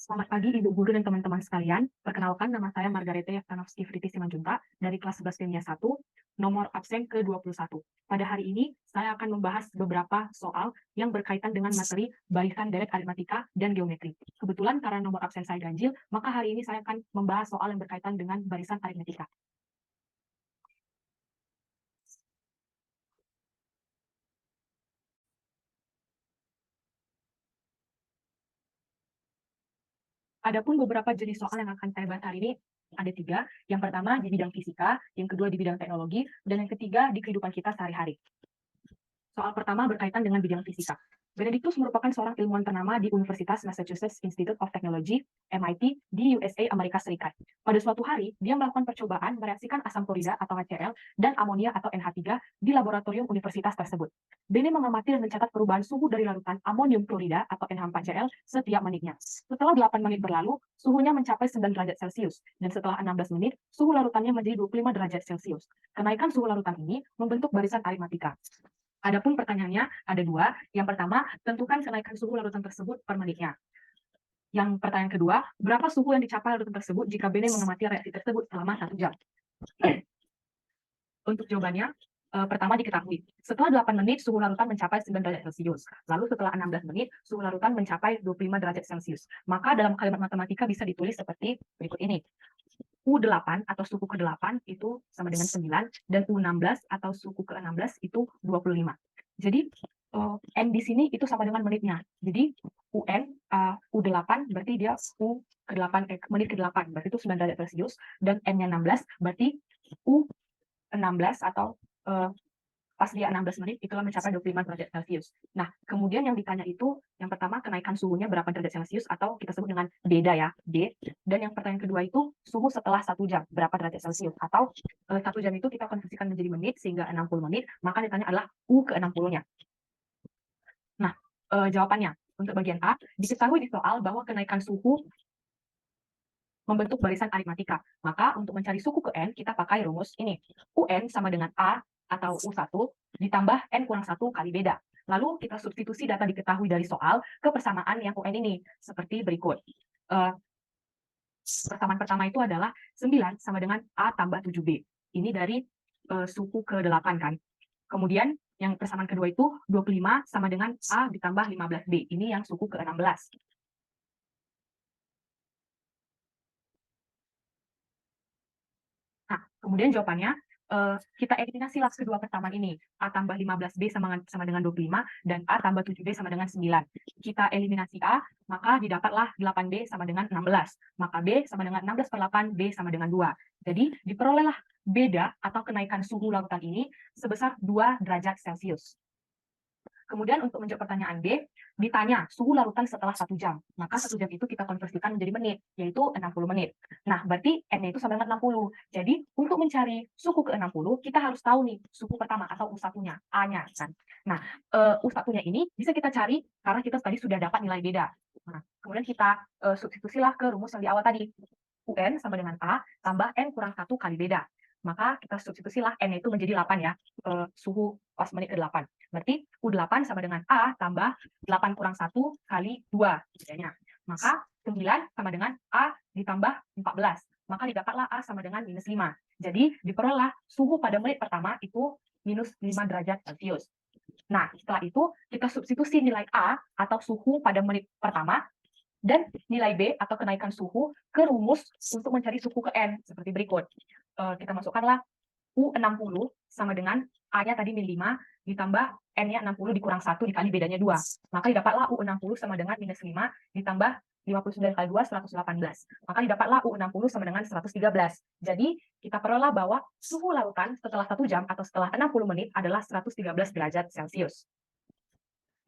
Selamat pagi Ibu Guru dan teman-teman sekalian. Perkenalkan, nama saya Margarete Yevtanovsky Friti Simanjuntak dari kelas 11 Kimia 1, nomor absen ke-21. Pada hari ini, saya akan membahas beberapa soal yang berkaitan dengan materi barisan deret aritmatika dan geometri. Kebetulan karena nomor absen saya ganjil, maka hari ini saya akan membahas soal yang berkaitan dengan barisan aritmatika. Adapun beberapa jenis soal yang akan saya bahas hari ini ada 3. Yang pertama di bidang fisika, yang kedua di bidang teknologi, dan yang ketiga di kehidupan kita sehari-hari. Soal pertama berkaitan dengan bidang fisika. Benedictus merupakan seorang ilmuwan ternama di Universitas Massachusetts Institute of Technology, MIT, di USA, Amerika Serikat. Pada suatu hari, dia melakukan percobaan mereaksikan asam klorida atau HCl dan amonia atau NH3 di laboratorium universitas tersebut. Bene mengamati dan mencatat perubahan suhu dari larutan amonium klorida atau NH4Cl setiap menitnya. Setelah 8 menit berlalu, suhunya mencapai 9 derajat Celcius, dan setelah 16 menit, suhu larutannya menjadi 25 derajat Celcius. Kenaikan suhu larutan ini membentuk barisan aritmatika. Adapun pertanyaannya ada 2. Yang pertama, tentukan kenaikan suhu larutan tersebut per menitnya. Yang pertanyaan kedua, berapa suhu yang dicapai larutan tersebut jika Bene mengamati reaksi tersebut selama 1 jam? Untuk jawabannya, pertama diketahui. Setelah 8 menit, suhu larutan mencapai 9 derajat Celcius. Lalu setelah 16 menit, suhu larutan mencapai 25 derajat Celcius. Maka dalam kalimat matematika bisa ditulis seperti berikut ini. U8 atau suku ke-8 itu sama dengan 9, dan U16 atau suku ke-16 itu 25. Jadi, N di sini itu sama dengan menitnya. Jadi, U8 berarti dia U ke-8, menit ke-8, berarti itu 9 derajat Celcius, dan N-nya 16, berarti U16 atau pas dia 16 menit, itulah mencapai 25 derajat Celcius. Nah, kemudian yang ditanya itu, yang pertama kenaikan suhunya berapa derajat Celcius, atau kita sebut dengan beda ya, D. Dan yang pertanyaan kedua itu, suhu setelah 1 jam, berapa derajat Celcius. Atau 1 jam itu kita konversikan menjadi menit, sehingga 60 menit, maka ditanya adalah U ke-60-nya. Nah, jawabannya, untuk bagian A, diketahui di soal bahwa kenaikan suhu membentuk barisan aritmatika. Maka untuk mencari suku ke N, kita pakai rumus ini. UN sama dengan A atau U1 ditambah N kurang 1 kali beda. Lalu kita substitusi data diketahui dari soal ke persamaan yang UN ini, seperti berikut. Persamaan pertama itu adalah 9 sama dengan A tambah 7B. Ini dari suku ke-8 kan. Kemudian yang persamaan kedua itu 25 sama dengan A ditambah 15B. Ini yang suku ke-16. Nah, kemudian jawabannya, kita eliminasilah kedua persamaan ini. A tambah 15B sama dengan 25, dan A tambah 7B sama dengan 9. Kita eliminasi A, maka didapatlah 8B sama dengan 16. Maka B sama dengan 16 per 8, B sama dengan 2. Jadi, diperolehlah beda atau kenaikan suhu lautan ini sebesar 2 derajat Celcius. Kemudian untuk menjawab pertanyaan B, ditanya suhu larutan setelah 1 jam. Maka 1 jam itu kita konversikan menjadi menit, yaitu 60 menit. Nah, berarti N-nya itu sama dengan 60. Jadi, untuk mencari suhu ke-60, kita harus tahu nih suhu pertama atau U1-nya, A-nya. Kan? Nah, U1-nya ini bisa kita cari karena kita tadi sudah dapat nilai beda. Nah, kemudian kita substitusilah ke rumus yang di awal tadi. UN sama dengan A tambah N kurang 1 kali beda. Maka kita substitusilah N itu menjadi 8 ya, suhu pas menit ke-8. Berarti U8 sama dengan A tambah 8 kurang 1 kali 2. Bedanya. Maka 9 sama dengan A ditambah 14. Maka didapatlah A sama dengan minus 5. Jadi diperolehlah suhu pada menit pertama itu minus 5 derajat Celcius. Nah, setelah itu kita substitusi nilai A atau suhu pada menit pertama dan nilai B atau kenaikan suhu ke rumus untuk mencari suhu ke N seperti berikut. Kita masukkanlah U60 sama dengan A-nya tadi min 5 ditambah N-nya 60 dikurang 1 dikali bedanya 2. Maka didapatlah U60 sama dengan minus 5 ditambah 59 kali 2, 118. Maka didapatlah U60 sama dengan 113. Jadi, kita peroleh bahwa suhu lautan setelah 1 jam atau setelah 60 menit adalah 113 derajat Celcius.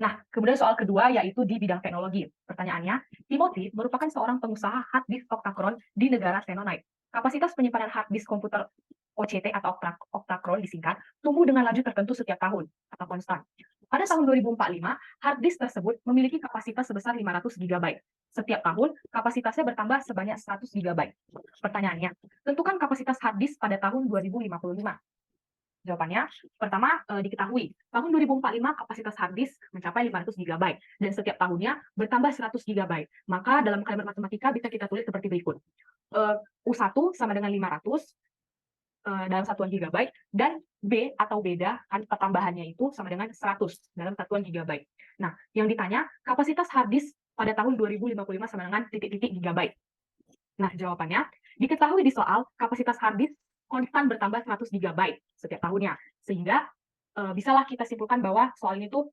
Nah, kemudian soal kedua yaitu di bidang teknologi. Pertanyaannya, Timothy merupakan seorang pengusaha hard disk Octacron di negara Syenonite. Kapasitas penyimpanan hard disk komputer OCT atau Octacron disingkat, tumbuh dengan laju tertentu setiap tahun atau konstan. Pada tahun 2045, hard disk tersebut memiliki kapasitas sebesar 500 GB. Setiap tahun, kapasitasnya bertambah sebanyak 100 GB. Pertanyaannya, tentukan kapasitas hard disk pada tahun 2055. Jawabannya, pertama, diketahui tahun 2045 kapasitas hard disk mencapai 500 GB dan setiap tahunnya bertambah 100 GB. Maka dalam kalimat matematika bisa kita tulis seperti berikut. U1 sama dengan 500 dalam satuan gigabyte, dan B atau beda kan pertambahannya itu sama dengan 100 dalam satuan gigabyte. Nah, yang ditanya kapasitas hard disk pada tahun 2055 sama dengan titik-titik gigabyte. Nah, jawabannya diketahui di soal kapasitas hard disk konstan bertambah 100 GB setiap tahunnya. Sehingga bisalah kita simpulkan bahwa soal ini tuh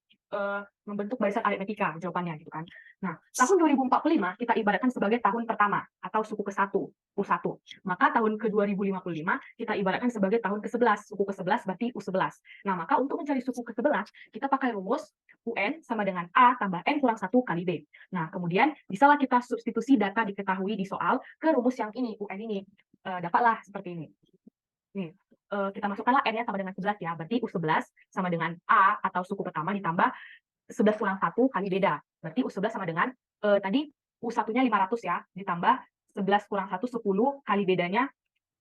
membentuk barisan aritmetika jawabannya gitu kan. Nah, tahun 2045 kita ibaratkan sebagai tahun pertama atau suku ke-1, U1. Maka tahun ke-2055 kita ibaratkan sebagai tahun ke-11, suku ke-11 berarti U11. Nah, maka untuk mencari suku ke-11 kita pakai rumus UN sama dengan A tambah N kurang 1 kali B. Nah, kemudian bisalah kita substitusi data diketahui di soal ke rumus yang ini, UN ini. Dapatlah seperti ini. Nih, kita masukkanlah N-nya sama dengan 11 ya. Berarti U11 sama dengan A atau suku pertama ditambah 11 kurang 1 kali beda. Berarti U11 sama dengan tadi U1-nya 500 ya, ditambah 11 kurang 1 10 kali bedanya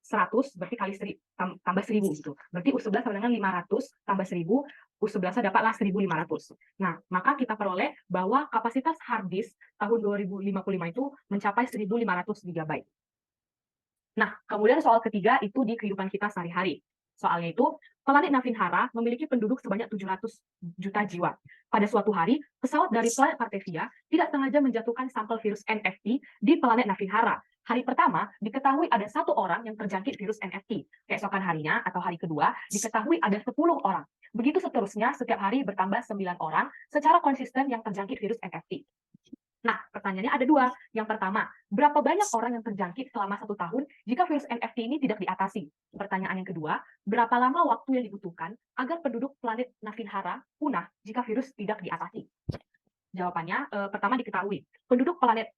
100, berarti kali tambah 1000 gitu. Berarti U11 sama dengan 500 tambah 1000, U11-nya dapatlah 1500. Nah, maka kita peroleh bahwa kapasitas hard disk tahun 2055 itu mencapai 1500 GB. Nah, kemudian soal ketiga itu di kehidupan kita sehari-hari. Soalnya itu, planet Navinhara memiliki penduduk sebanyak 700 juta jiwa. Pada suatu hari, pesawat dari planet Cartevia tidak sengaja menjatuhkan sampel virus NFT di planet Navinhara. Hari pertama, diketahui ada 1 orang yang terjangkit virus NFT. Keesokan harinya atau hari kedua, diketahui ada 10 orang. Begitu seterusnya, setiap hari bertambah 9 orang secara konsisten yang terjangkit virus NFT. Nah, pertanyaannya ada 2. Yang pertama, berapa banyak orang yang terjangkit selama 1 tahun jika virus NFT ini tidak diatasi? Pertanyaan yang kedua, berapa lama waktu yang dibutuhkan agar penduduk planet Navinhara punah jika virus tidak diatasi? Jawabannya, pertama diketahui, penduduk planet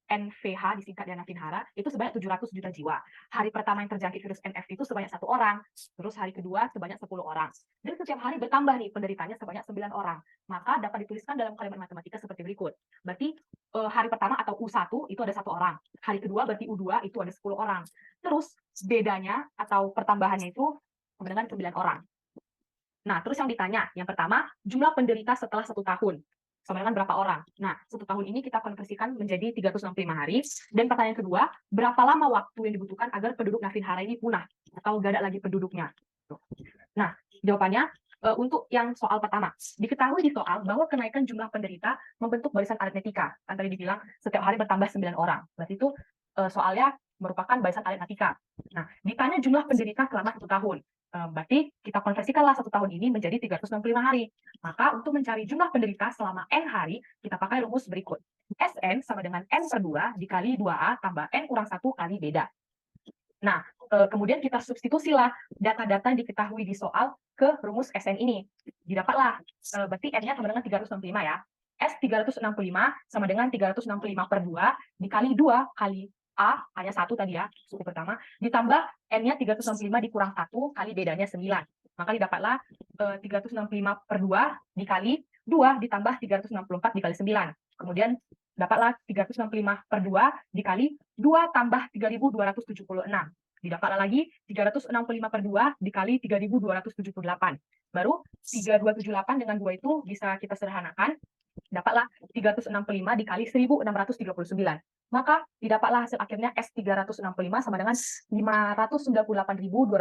NVH disingkat dengan Navinhara itu sebanyak 700 juta jiwa. Hari pertama yang terjangkit virus NFT itu sebanyak 1 orang, terus hari kedua sebanyak 10 orang. Dan setiap hari bertambah nih penderitanya sebanyak 9 orang. Maka dapat dituliskan dalam kalimat matematika seperti berikut. Berarti hari pertama atau U1 itu ada 1 orang. Hari kedua berarti U2 itu ada 10 orang. Terus bedanya atau pertambahannya itu sama dengan 9 orang. Nah, terus yang ditanya, yang pertama, jumlah penderita setelah 1 tahun sama dengan berapa orang? Nah, 1 tahun ini kita konversikan menjadi 365 hari. Dan pertanyaan kedua, berapa lama waktu yang dibutuhkan agar penduduk Navinhara ini punah atau gak ada lagi penduduknya? Nah, jawabannya untuk yang soal pertama, diketahui di soal bahwa kenaikan jumlah penderita membentuk barisan aritmetika. Kan tadi dibilang setiap hari bertambah 9 orang. Berarti itu soalnya merupakan barisan aritmetika. Nah, ditanya jumlah penderita selama 1 tahun. Berarti kita konversikanlah 1 tahun ini menjadi 365 hari. Maka untuk mencari jumlah penderita selama N hari, kita pakai rumus berikut. Sn sama dengan N per 2 dikali 2A tambah N kurang 1 kali beda. Nah, kemudian kita substitusilah data-data yang diketahui di soal ke rumus Sn ini. Didapatlah, berarti N-nya sama dengan 365 ya. S 365 sama dengan 365 per 2 dikali 2 kali A, hanya 1 tadi ya, suku pertama, ditambah N-nya 365 dikurang 1 kali bedanya 9. Maka didapatlah 365 per 2 dikali 2 ditambah 364 dikali 9. Kemudian dapatlah 365 per 2 dikali 2 tambah 3.276. Didapatlah lagi 365 per 2 dikali 3.278. Baru 3278 dengan 2 itu bisa kita sederhanakan. Dapatlah 365 dikali 1639. Maka didapatlah hasil akhirnya S365 sama dengan 598.235.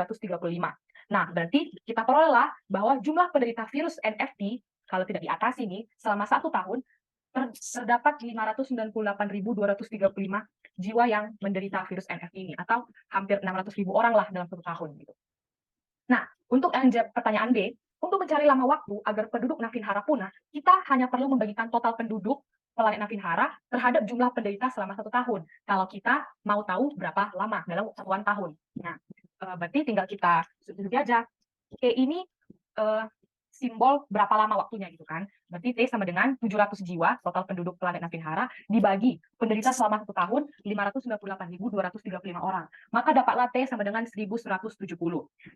Nah, berarti kita perolehlah bahwa jumlah penderita virus NFT kalau tidak diatasi nih selama 1 tahun terdapat 598.235 jiwa yang menderita virus NFT ini atau hampir 600.000 orang lah dalam 1 tahun gitu. Nah, untuk pertanyaan B, untuk mencari lama waktu agar penduduk Navinhara punah, kita hanya perlu membagikan total penduduk planet Navinhara terhadap jumlah penderita selama 1 tahun. Kalau kita mau tahu berapa lama dalam 1 tahun. Nah, berarti tinggal kita substitusi aja. E ini simbol berapa lama waktunya gitu kan. Berarti T sama dengan 700 jiwa total penduduk planet Navinhara dibagi penderita selama 1 tahun 598.235 orang. Maka dapatlah T sama dengan 1170.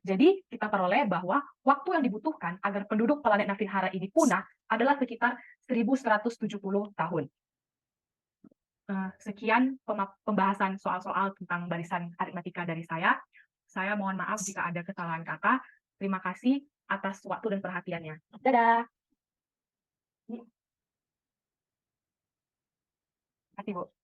Jadi kita peroleh bahwa waktu yang dibutuhkan agar penduduk planet Navinhara ini punah adalah sekitar 1170 tahun. Sekian pembahasan soal-soal tentang barisan aritmetika dari saya. Saya mohon maaf jika ada kesalahan kata. Terima kasih atas waktu dan perhatiannya. Dadah. Terima kasih, Bu.